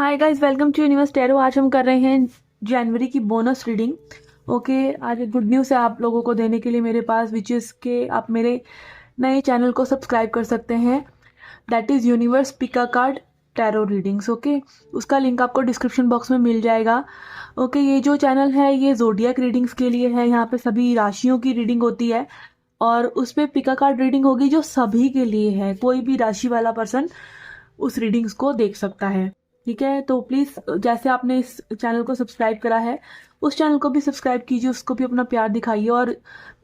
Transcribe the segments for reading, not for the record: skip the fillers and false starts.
Hi guys, welcome to universe tarot. आज हम कर रहे हैं जनवरी की बोनस रीडिंग। ओके, आज एक गुड न्यूज़ है आप लोगों को देने के लिए मेरे पास, विच इज़ के आप मेरे नए चैनल को सब्सक्राइब कर सकते हैं। That is universe Pika card tarot readings. Okay, उसका लिंक आपको डिस्क्रिप्शन बॉक्स में मिल जाएगा। ओके, ये जो चैनल है ये जोडियक रीडिंग्स के लिए है। यहाँ पे सभी राशियों की रीडिंग होती है और उस पर पिका कार्ड रीडिंग होगी जो सभी के लिए है। कोई भी राशि वाला पर्सन उस रीडिंग्स को देख सकता है। ठीक है, तो प्लीज़ जैसे आपने इस चैनल को सब्सक्राइब करा है उस चैनल को भी सब्सक्राइब कीजिए, उसको भी अपना प्यार दिखाइए और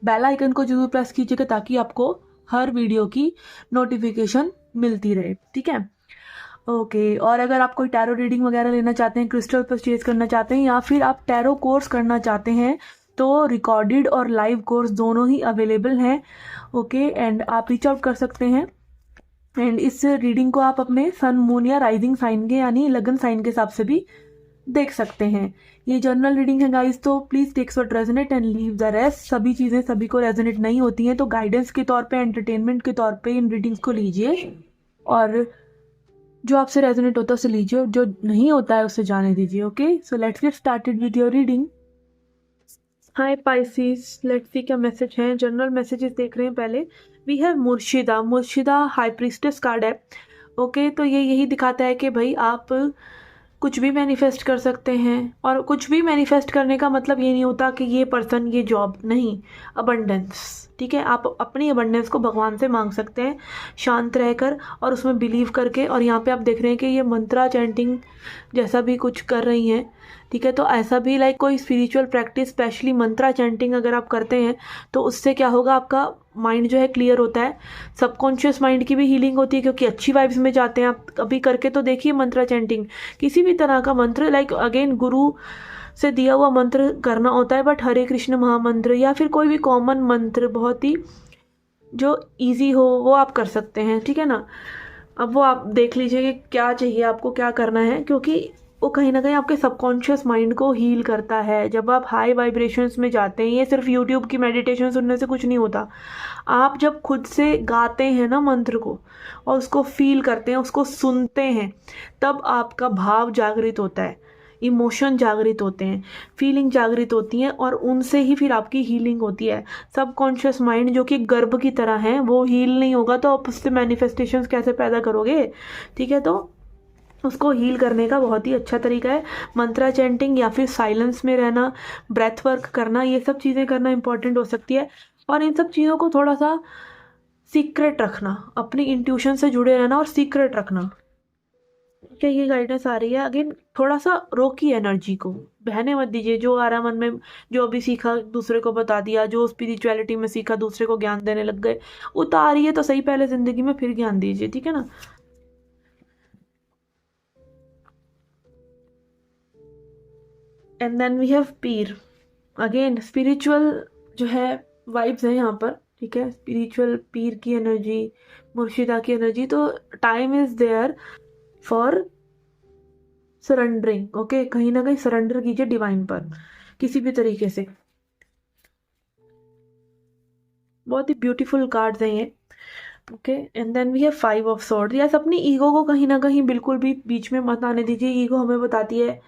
बेल आइकन को जरूर प्रेस कीजिएगा ताकि आपको हर वीडियो की नोटिफिकेशन मिलती रहे। ठीक है, ओके। और अगर आप कोई टैरो रीडिंग वगैरह लेना चाहते हैं, क्रिस्टल परचेज करना चाहते हैं या फिर आप टैरो कोर्स करना चाहते हैं तो रिकॉर्डेड और लाइव कोर्स दोनों ही अवेलेबल हैं। ओके, एंड आप रीच आउट कर सकते हैं। एंड इस रीडिंग को आप अपने सन, मून या राइजिंग साइन के यानी लगन साइन के हिसाब से भी देख सकते हैं। ये जर्नल रीडिंग है गाइस, तो please takes what resonate and leave the rest. सभी चीज़ें सभी को रेजोनेट नहीं होती हैं, तो गाइडेंस के तौर पे, एंटरटेनमेंट के तौर पे इन रीडिंग्स को लीजिए और जो आपसे रेजोनेट होता है उसे लीजिए और जो नहीं होता है उसे जाने दीजिए। Okay, so let's get started with your reading. Hi Pisces, let's see क्या मैसेज है। जनरल मैसेजेस देख रहे हैं पहले। We have Murshida. Murshida high priestess card है। ओके, तो ये यही दिखाता है कि भाई आप कुछ भी मैनिफेस्ट कर सकते हैं। और कुछ भी मैनिफेस्ट करने का मतलब ये नहीं होता कि ये पर्सन, ये जॉब, नहीं, अबंडेंस। ठीक है, आप अपनी अबंडेंस को भगवान से मांग सकते हैं शांत रहकर और उसमें बिलीव करके। और यहाँ पे आप देख रहे हैं कि ये मंत्रा चैंटिंग जैसा भी कुछ कर रही हैं। ठीक है, तो ऐसा भी लाइक कोई स्पिरिचुअल प्रैक्टिस, स्पेशली मंत्रा चैंटिंग अगर आप करते हैं तो उससे क्या होगा, आपका माइंड जो है क्लियर होता है। सबकॉन्शियस माइंड की भी हीलिंग होती है क्योंकि अच्छी वाइब्स में जाते हैं। आप अभी करके तो देखिए मंत्रा चैंटिंग, किसी भी तरह का मंत्र, लाइक अगेन गुरु से दिया हुआ मंत्र करना होता है, बट हरे कृष्ण महामंत्र या फिर कोई भी कॉमन मंत्र बहुत ही जो इजी हो वो आप कर सकते हैं। ठीक है ना, अब वो आप देख लीजिए कि क्या चाहिए आपको, क्या करना है, क्योंकि वो कहीं ना कहीं आपके सबकॉन्शियस माइंड को हील करता है। जब आप हाई वाइब्रेशंस में जाते हैं, ये सिर्फ यूट्यूब की मेडिटेशन सुनने से कुछ नहीं होता। आप जब खुद से गाते हैं ना मंत्र को और उसको फील करते हैं, उसको सुनते हैं, तब आपका भाव जागृत होता है, इमोशन जागृत होते हैं, फीलिंग जागृत होती हैं और उनसे ही फिर आपकी हीलिंग होती है। सबकॉन्शियस माइंड जो कि गर्भ की तरह है वो हील नहीं होगा तो आप उससे मैनिफेस्टेशंस कैसे पैदा करोगे। ठीक है, तो उसको हील करने का बहुत ही अच्छा तरीका है मंत्रा चैंटिंग या फिर साइलेंस में रहना, ब्रेथ वर्क करना, ये सब चीज़ें करना इंपॉर्टेंट हो सकती है। और इन सब चीज़ों को थोड़ा सा सीक्रेट रखना, अपनी इंट्यूशन से जुड़े रहना और सीक्रेट रखना। क्या ये गाइडेंस आ रही है। अगेन थोड़ा सा रोकी एनर्जी को, बहने मत दीजिए। जो आ रहा मन में, जो अभी सीखा दूसरे को बता दिया, जो स्पिरिचुअलिटी में सीखा दूसरे को ज्ञान देने लग गए। उतारिए तो सही पहले जिंदगी में, फिर ज्ञान दीजिए। ठीक है ना। And then we have Pir. Again spiritual जो है वाइब्स है यहाँ पर। ठीक है, स्पिरिचुअल पीर की एनर्जी, मुर्शिदा की एनर्जी। तो time is there for surrendering. Okay, कहीं ना कहीं सरेंडर कीजिए डिवाइन पर किसी भी तरीके से। बहुत ही ब्यूटीफुल कार्ड्स हैं ये। Okay, and then we have five of sword. Yes, अपनी ईगो को कहीं ना कहीं बिल्कुल भी बीच में मत आने दीजिए। ईगो हमें बताती है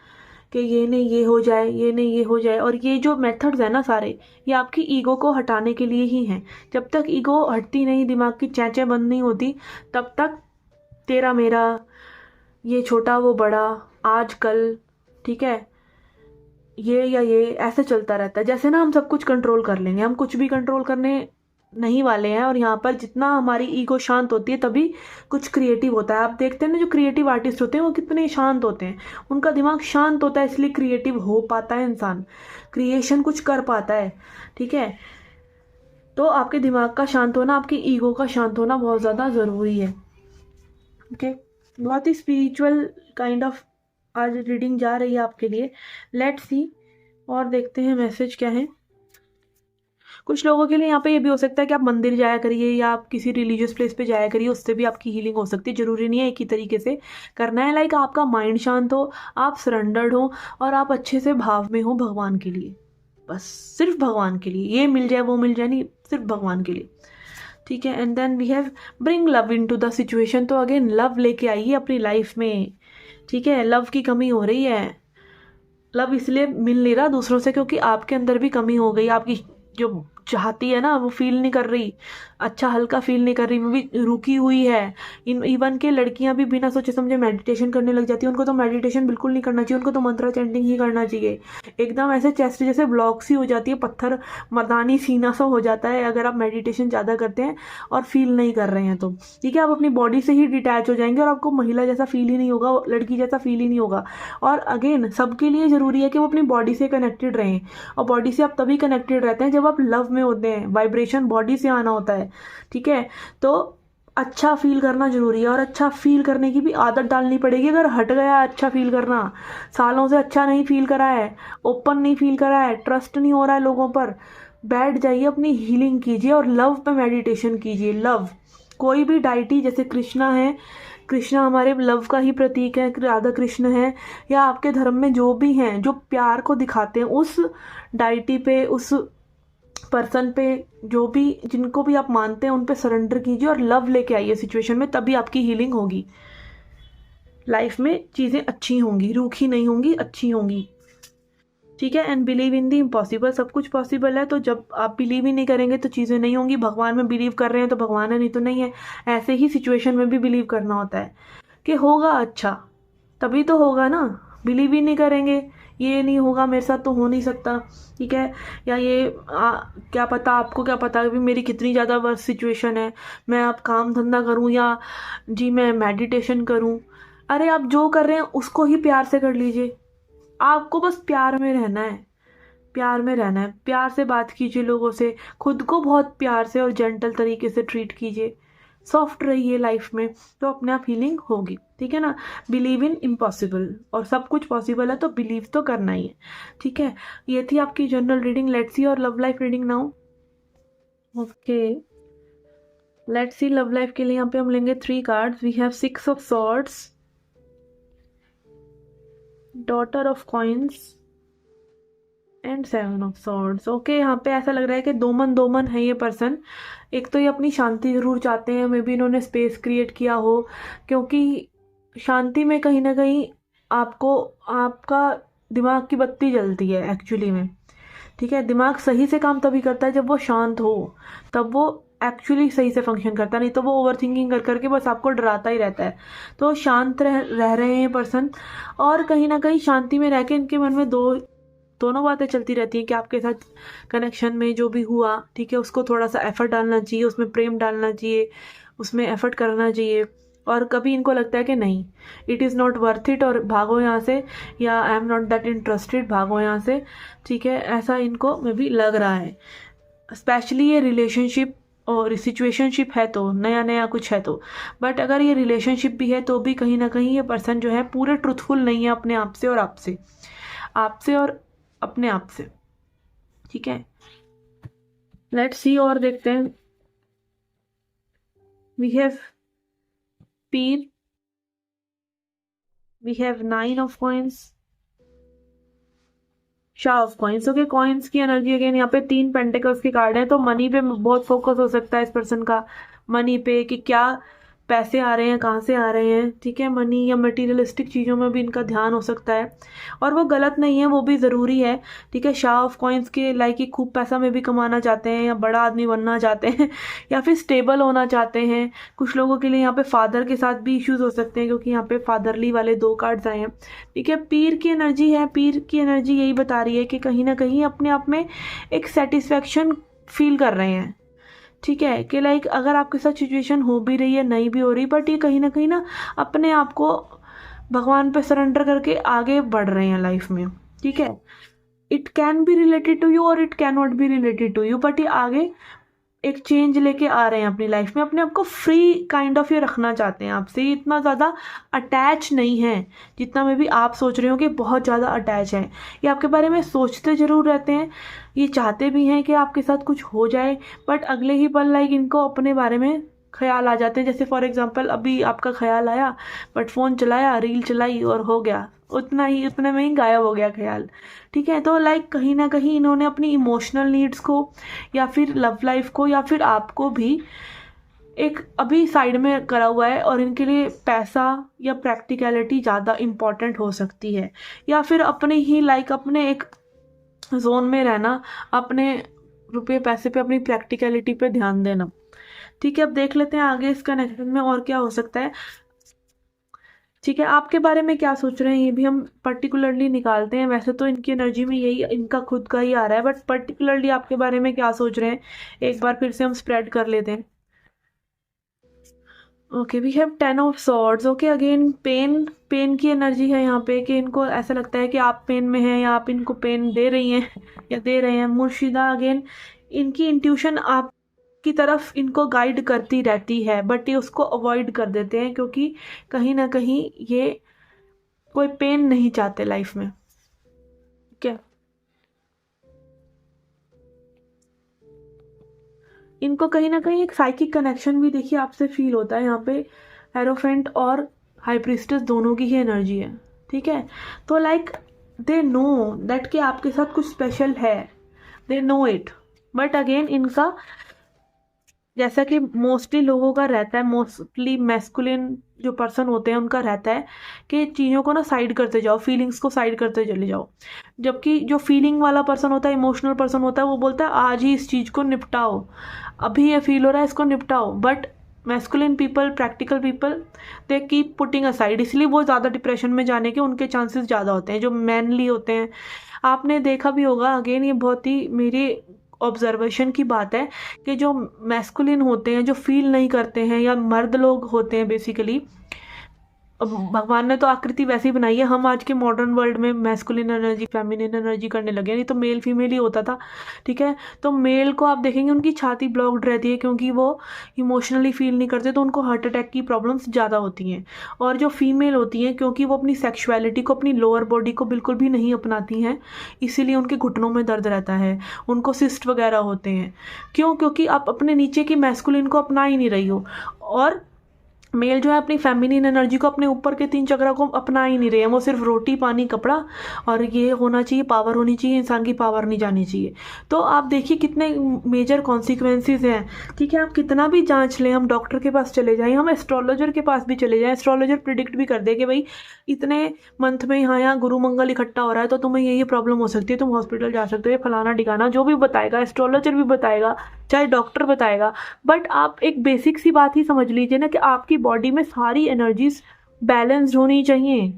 कि ये नहीं ये हो जाए, ये नहीं ये हो जाए। और ये जो मेथड्स है ना सारे, ये आपकी ईगो को हटाने के लिए ही हैं। जब तक ईगो हटती नहीं, दिमाग की चैंचें बंद नहीं होती, तब तक तेरा मेरा, ये छोटा वो बड़ा, आज कल, ठीक है, ये या ये ऐसे चलता रहता है। जैसे ना हम सब कुछ कंट्रोल कर लेंगे, हम कुछ भी कंट्रोल करने नहीं वाले हैं। और यहाँ पर जितना हमारी ईगो शांत होती है तभी कुछ क्रिएटिव होता है। आप देखते हैं ना, जो क्रिएटिव आर्टिस्ट होते हैं वो कितने शांत होते हैं, उनका दिमाग शांत होता है, इसलिए क्रिएटिव हो पाता है इंसान, क्रिएशन कुछ कर पाता है। ठीक है, तो आपके दिमाग का शांत होना, आपकी ईगो का शांत होना बहुत ज़्यादा ज़रूरी है। ओके, बहुत ही स्पिरिचुअल काइंड ऑफ आज रीडिंग जा रही है आपके लिए। लेट्स सी और देखते हैं मैसेज क्या है। कुछ लोगों के लिए यहाँ पे ये भी हो सकता है कि आप मंदिर जाया करिए या आप किसी रिलीजियस प्लेस पे जाया करिए, उससे भी आपकी हीलिंग हो सकती है। जरूरी नहीं है एक ही तरीके से करना है। लाइक आपका माइंड शांत हो, आप सरेंडर्ड हो और आप अच्छे से भाव में हो भगवान के लिए, बस सिर्फ भगवान के लिए। ये मिल जाए वो मिल जाए नहीं, सिर्फ भगवान के लिए। ठीक है, and then we have bring love into the situation. तो अगेन लव लेके आइए अपनी लाइफ में। ठीक है, लव की कमी हो रही है। लव इसलिए मिल नहीं रहा दूसरों से क्योंकि आपके अंदर भी कमी हो गई, आपकी जो चाहती है ना वो फील नहीं कर रही, अच्छा हल्का फील नहीं कर रही, वो भी रुकी हुई है। इवन के लड़कियां भी बिना सोचे समझे मेडिटेशन करने लग जाती है। उनको तो मेडिटेशन बिल्कुल नहीं करना चाहिए, उनको तो मंत्रा चैंटिंग ही करना चाहिए। एकदम ऐसे चेस्ट जैसे ब्लॉक सी हो जाती है, पत्थर मर्दानी सीना सा हो जाता है अगर आप मेडिटेशन ज़्यादा करते हैं और फील नहीं कर रहे हैं तो। ठीक है, आप अपनी बॉडी से ही डिटैच हो जाएंगे और आपको महिला जैसा फील ही नहीं होगा, लड़की जैसा फील ही नहीं होगा। और अगेन सबके लिए ज़रूरी है कि वो अपनी बॉडी से कनेक्टेड रहें, और बॉडी से आप तभी कनेक्टेड रहते हैं जब आप लव में होते हैं। वाइब्रेशन बॉडी से आना होता है। ठीक है, तो अच्छा फील करना जरूरी है, और अच्छा फील करने की भी आदत डालनी पड़ेगी। अगर हट गया अच्छा फील करना, सालों से अच्छा नहीं फील करा है, ओपन नहीं फील करा है, ट्रस्ट नहीं हो रहा है लोगों पर, बैठ जाइए, अपनी हीलिंग कीजिए और लव पे मेडिटेशन कीजिए। लव, कोई भी डाइटी, जैसे कृष्णा है, कृष्णा हमारे लव का ही प्रतीक है, राधा कृष्ण है, या आपके धर्म में जो भी हैं जो प्यार को दिखाते हैं, उस डाइटी पे, उस पर्सन पे, जो भी जिनको भी आप मानते हैं उन पे सरेंडर कीजिए और लव लेके आइए सिचुएशन में, तभी आपकी हीलिंग होगी। लाइफ में चीज़ें अच्छी होंगी, रूखी नहीं होंगी, अच्छी होंगी। ठीक है, and believe in the impossible. सब कुछ पॉसिबल है, तो जब आप बिलीव ही नहीं करेंगे तो चीज़ें नहीं होंगी। भगवान में बिलीव कर रहे हैं तो भगवान है, नहीं तो नहीं है। ऐसे ही सिचुएशन में भी बिलीव करना होता है कि होगा अच्छा, तभी तो होगा ना। बिलीव ही नहीं करेंगे, ये नहीं होगा, मेरे साथ तो हो नहीं सकता, ठीक है, या ये क्या पता, आपको क्या पता कि मेरी कितनी ज़्यादा वर्स्ट सिचुएशन है, मैं अब काम धंधा करूँ या जी मैं मेडिटेशन करूँ। अरे आप जो कर रहे हैं उसको ही प्यार से कर लीजिए। आपको बस प्यार में रहना है, प्यार में रहना है। प्यार से बात कीजिए लोगों से, खुद को बहुत प्यार से और जेंटल तरीके से ट्रीट कीजिए, सॉफ्ट रहिए लाइफ में, तो अपने आप हीलिंग होगी। ठीक है ना, बिलीव इन इम्पॉसिबल, और सब कुछ पॉसिबल है तो बिलीव तो करना ही है। ठीक है, ये थी आपकी जनरल रीडिंग। लेट्स सी और love life reading now. Okay, let's see love life के लिए यहाँ पे हम लेंगे 3 cards. We have 6 of swords, daughter of coins and 7 of swords. Okay, यहाँ पे ऐसा लग रहा है कि दो मन है ये पर्सन। एक तो ये अपनी शांति ज़रूर चाहते हैं, मे बी इन्होंने स्पेस क्रिएट किया हो, क्योंकि शांति में कहीं ना कहीं आपको, आपका दिमाग की बत्ती जलती है एक्चुअली में। ठीक है, दिमाग सही से काम तभी करता है जब वो शांत हो, तब वो एक्चुअली सही से फंक्शन करता है, नहीं तो वो ओवर थिंकिंग कर करके बस आपको डराता ही रहता है। तो शांत रह रहे हैं पर्सन, और कहीं ना कहीं शांति में रह के इनके मन में दोनों बातें चलती रहती हैं कि आपके साथ कनेक्शन में जो भी हुआ, ठीक है, उसको थोड़ा सा एफर्ट डालना चाहिए, उसमें प्रेम डालना चाहिए, उसमें एफर्ट करना चाहिए। और कभी इनको लगता है कि नहीं, it is not worth it, और भागो यहाँ से, या I am not that interested, भागो यहाँ से। ठीक है, ऐसा इनको में भी लग रहा है। स्पेशली ये रिलेशनशिप और सिचुएशनशिप है तो, नया नया कुछ है तो। बट अगर ये रिलेशनशिप भी है तो भी कहीं ना कहीं ये पर्सन जो है पूरे ट्रूथफुल नहीं है अपने आप से और आपसे और अपने आप से। ठीक है, लेट्स सी और देखते हैं। We have peer, we have 9 of coins, शाह ऑफ कॉइन्स। ओके, कॉइन्स की एनर्जी अगेन यहाँ पे 3 पेंटिकल्स की कार्ड है, तो मनी पे बहुत फोकस हो सकता है इस पर्सन का, मनी पे, कि क्या पैसे आ रहे हैं, कहाँ से आ रहे हैं। ठीक है, मनी या मटेरियलिस्टिक चीज़ों में भी इनका ध्यान हो सकता है, और वो गलत नहीं है, वो भी ज़रूरी है। ठीक है, शाह ऑफ कॉइन्स के लाइक कि खूब पैसा में भी कमाना चाहते हैं, या बड़ा आदमी बनना चाहते हैं, या फिर स्टेबल होना चाहते हैं। कुछ लोगों के लिए यहाँ पे फादर के साथ भी इश्यूज हो सकते हैं, क्योंकि यहाँ पे फादरली वाले 2 कार्ड्स आए हैं। ठीक है, पीर की एनर्जी है, पीर की एनर्जी यही बता रही है कि कहीं ना कहीं अपने आप में एक सेटिस्फैक्शन फील कर रहे हैं। ठीक है, कि लाइक अगर आपके साथ सिचुएशन हो भी रही है, नहीं भी हो रही, बट ये कहीं ना अपने आप को भगवान पे सरेंडर करके आगे बढ़ रहे हैं लाइफ में। ठीक है, it can be related to you और it can not be related to you, but ये आगे एक चेंज लेके आ रहे हैं अपनी लाइफ में। अपने आप को फ्री काइंड ऑफ ये रखना चाहते हैं आपसे, ये इतना ज़्यादा अटैच नहीं है जितना में भी आप सोच रहे हो कि बहुत ज़्यादा अटैच है। ये आपके बारे में सोचते ज़रूर रहते हैं, ये चाहते भी हैं कि आपके साथ कुछ हो जाए, बट अगले ही पल लाइक इनको अपने बारे में ख्याल आ जाते हैं। जैसे फॉर एग्जांपल अभी आपका ख्याल आया, बट फ़ोन चलाया, रील चलाई और हो गया, उतने में ही गायब हो गया ख्याल। ठीक है, तो लाइक कहीं ना कहीं इन्होंने अपनी इमोशनल नीड्स को, या फिर लव लाइफ को, या फिर आपको भी एक अभी साइड में करा हुआ है और इनके लिए पैसा या प्रैक्टिकलिटी ज़्यादा इम्पॉर्टेंट हो सकती है, या फिर अपने ही अपने एक जोन में रहना, अपने रुपये पैसे पे, अपनी प्रैक्टिकलिटी पे ध्यान देना। ठीक है, अब देख लेते हैं आगे इस कनेक्शन में और क्या हो सकता है। ठीक है, आपके बारे में क्या सोच रहे हैं ये भी हम पर्टिकुलरली निकालते हैं। वैसे तो इनकी एनर्जी में यही इनका खुद का ही आ रहा है, बट पर्टिकुलरली आपके बारे में क्या सोच रहे हैं एक बार फिर से हम स्प्रेड कर लेते हैं। Okay, we have 10 of swords. Okay, again pain की एनर्जी है यहाँ पे, कि इनको ऐसा लगता है कि आप पेन में हैं या आप इनको पेन दे रही हैं या दे रहे हैं। मुर्शिदा, अगेन इनकी इंट्यूशन आपकी तरफ इनको गाइड करती रहती है, बट ये उसको अवॉइड कर देते हैं क्योंकि कहीं ना कहीं ये कोई पेन नहीं चाहते लाइफ में। क्या इनको कहीं ना कहीं एक साइकिक कनेक्शन भी देखिए आपसे फील होता है। यहाँ पे हेरोफेंट और हाई प्रीस्टेस दोनों की ही एनर्जी है। ठीक है, तो दे नो दैट कि आपके साथ कुछ स्पेशल है, they know it. But again इनका, जैसा कि मोस्टली लोगों का रहता है, मोस्टली मैस्कुलिन जो पर्सन होते हैं उनका रहता है कि चीज़ों को ना साइड करते जाओ, फीलिंग्स को साइड करते चले जाओ। जबकि जो फीलिंग वाला पर्सन होता है, इमोशनल पर्सन होता है, वो बोलता है आज ही इस चीज़ को निपटाओ, अभी ये फील हो रहा है इसको निपटाओ। But masculine people, practical people, they keep putting aside, इसलिए वो ज़्यादा डिप्रेशन में जाने के उनके चांसेस ज़्यादा होते हैं। जो मैनली होते हैं, आपने देखा भी होगा, अगेन ये बहुत ही मेरी ऑब्जर्वेशन की बात है कि जो मैस्कुलिन होते हैं, जो फील नहीं करते हैं, या मर्द लोग होते हैं बेसिकली, भगवान ने तो आकृति वैसे ही बनाई है, हम आज के मॉडर्न वर्ल्ड में मैस्कुलिन एनर्जी, फेमिनिन एनर्जी करने लगे, नहीं तो मेल फीमेल ही होता था। ठीक है, तो मेल को आप देखेंगे उनकी छाती ब्लॉक्ड रहती है क्योंकि वो इमोशनली फील नहीं करते, तो उनको हार्ट अटैक की प्रॉब्लम्स ज़्यादा होती हैं। और जो फीमेल होती हैं, क्योंकि वो अपनी सेक्सुअलिटी को, अपनी लोअर बॉडी को बिल्कुल भी नहीं अपनाती हैं, इसीलिए उनके घुटनों में दर्द रहता है, उनको सिस्ट वगैरह होते हैं। क्यों? क्योंकि आप अपने नीचे की मैस्कुलिन को अपना ही नहीं रही हो। और मेल जो है अपनी फेमिनिन एनर्जी को, अपने ऊपर के 3 चक्रा को अपना ही नहीं रहे हैं। वो सिर्फ रोटी, पानी, कपड़ा और ये होना चाहिए, पावर होनी चाहिए, इंसान की पावर नहीं जानी चाहिए। तो आप देखिए कितने मेजर कॉन्सिक्वेंसेस हैं। ठीक है, आप कितना भी जांच लें, हम डॉक्टर के पास चले जाएं, हम एस्ट्रोलॉजर के पास भी चले जाएं, एस्ट्रोलॉजर प्रिडिक्ट भी कर दे कि भाई इतने मंथ में यहाँ गुरु मंगल इकट्ठा हो रहा है, तो तुम्हें ये प्रॉब्लम हो सकती है, तुम हॉस्पिटल जा सकते हो, फलाना ठिकाना जो भी बताएगा, एस्ट्रोलॉजर भी बताएगा, चाहे डॉक्टर बताएगा। बट आप एक बेसिक सी बात ही समझ लीजिए ना कि आपकी बॉडी में सारी एनर्जीज बैलेंस्ड होनी चाहिए।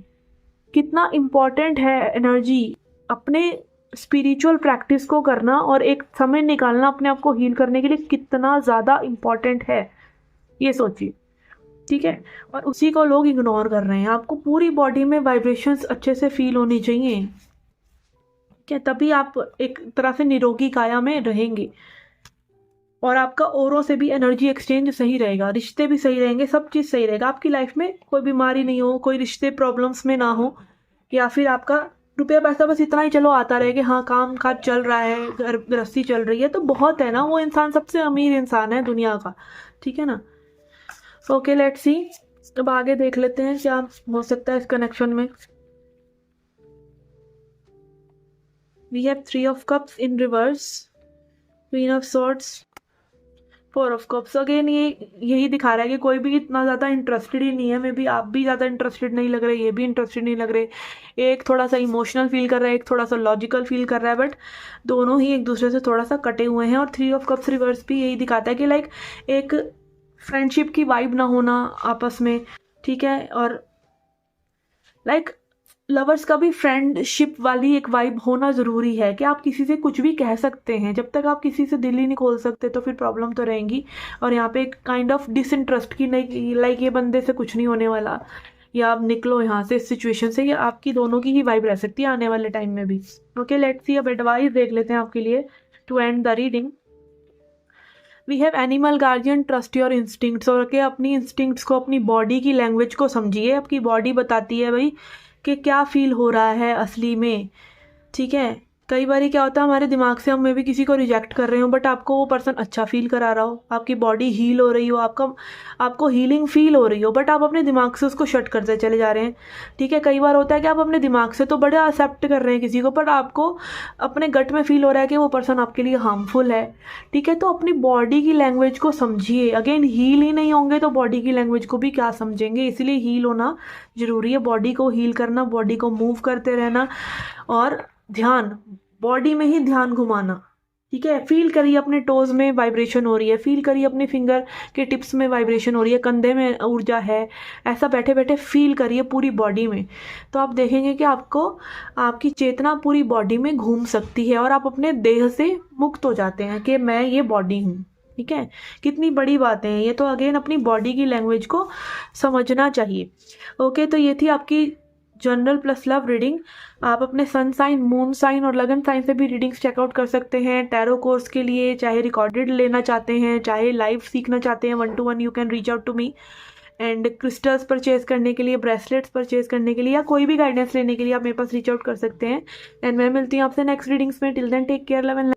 कितना इम्पॉर्टेंट है एनर्जी, अपने स्पिरिचुअल प्रैक्टिस को करना और एक समय निकालना अपने आप को हील करने के लिए कितना ज़्यादा इम्पॉर्टेंट है, ये सोचिए। ठीक है, और उसी को लोग इग्नोर कर रहे हैं। आपको पूरी बॉडी में वाइब्रेशंस अच्छे से फील होनी चाहिए, क्या तभी आप एक तरह से निरोगी काया में रहेंगे और आपका औरों से भी एनर्जी एक्सचेंज सही रहेगा, रिश्ते भी सही रहेंगे, सब चीज़ सही रहेगा। आपकी लाइफ में कोई बीमारी नहीं हो, कोई रिश्ते प्रॉब्लम्स में ना हो, या फिर आपका रुपया पैसा बस इतना ही चलो आता रहे कि हाँ काम काज चल रहा है, घर गृहस्थी चल रही है, तो बहुत है ना। वो इंसान सबसे अमीर इंसान है दुनिया का। ठीक है ना। ओके, लेट्स सी, अब आगे देख लेते हैं क्या हो सकता है इस कनेक्शन में। We have 3 of cups in reverse, queen of swords, 4 of cups. Again ये यही दिखा रहा है कि कोई भी इतना ज़्यादा इंटरेस्टेड ही नहीं है। मे बी आप भी ज़्यादा इंटरेस्टेड नहीं लग रहे, ये भी इंटरेस्टेड नहीं लग रहे। एक थोड़ा सा इमोशनल फील कर रहा है, एक थोड़ा सा लॉजिकल फील कर रहा है, बट दोनों ही एक दूसरे से थोड़ा सा कटे हुए हैं। और 3 ऑफ कप्स रिवर्स भी यही दिखाता है कि एक फ्रेंडशिप की वाइब ना होना आपस में। ठीक है, और लवर्स का भी फ्रेंडशिप वाली एक वाइब होना ज़रूरी है कि आप किसी से कुछ भी कह सकते हैं। जब तक आप किसी से दिल ही नहीं खोल सकते तो फिर प्रॉब्लम तो रहेंगी। और यहाँ पे एक काइंड ऑफ डिसइंटरेस्ट की, नहीं ये बंदे से कुछ नहीं होने वाला, या आप निकलो यहाँ से इस सिचुएशन से, या आपकी दोनों की ही वाइब रह सकती है आने वाले टाइम में भी। ओके, लेट्स सी, अब एडवाइस देख लेते हैं आपके लिए to end the reading. We have animal guardian, trust your instincts. और के अपनी इंस्टिंक्ट्स को, अपनी बॉडी की लैंग्वेज को समझिए। आपकी बॉडी बताती है भाई कि क्या फील हो रहा है असली में। ठीक है, कई बार क्या होता है, हमारे दिमाग से हम मे भी किसी को रिजेक्ट कर रहे हो, बट आपको वो पर्सन अच्छा फील करा रहा हो, आपकी बॉडी हील हो रही हो, आपको हीलिंग फील हो रही हो, बट आप अपने दिमाग से उसको शट करते चले जा रहे हैं। ठीक है, कई बार होता है कि आप अपने दिमाग से तो बड़ा एक्सेप्ट कर रहे हैं किसी को, पर आपको अपने गट में फील हो रहा है कि वो पर्सन आपके लिए हार्मफुल है। ठीक है, तो अपनी बॉडी की लैंग्वेज को समझिए। अगेन, हील ही नहीं होंगे तो बॉडी की लैंग्वेज को भी क्या समझेंगे, इसलिए हील होना ज़रूरी है। बॉडी को हील करना, बॉडी को मूव करते रहना, और ध्यान, बॉडी में ही ध्यान घुमाना। ठीक है, फील करिए अपने टोज में वाइब्रेशन हो रही है, फील करिए अपने फिंगर के टिप्स में वाइब्रेशन हो रही है, कंधे में ऊर्जा है, ऐसा बैठे बैठे फील करिए पूरी बॉडी में। तो आप देखेंगे कि आपको आपकी चेतना पूरी बॉडी में घूम सकती है और आप अपने देह से मुक्त हो जाते हैं कि मैं ये बॉडी हूँ। ठीक है, कितनी बड़ी बातें हैं ये। तो अगेन अपनी बॉडी की लैंग्वेज को समझना चाहिए। ओके, तो ये थी आपकी जनरल प्लस लव रीडिंग। आप अपने सन साइन, मून साइन और लगन साइन से भी रीडिंग्स चेकआउट कर सकते हैं। टैरो कोर्स के लिए चाहे रिकॉर्डेड लेना चाहते हैं, चाहे लाइव सीखना चाहते हैं 1 to 1, you can reach out to me. And crystals purchase करने के लिए, ब्रेसलेट्स परचेज करने के लिए, या कोई भी गाइडेंस लेने के लिए आप मेरे पास रीच आउट कर सकते हैं। एंड मैं मिलती हूँ आपसे नेक्स्ट रीडिंग्स में। Till then take care, love and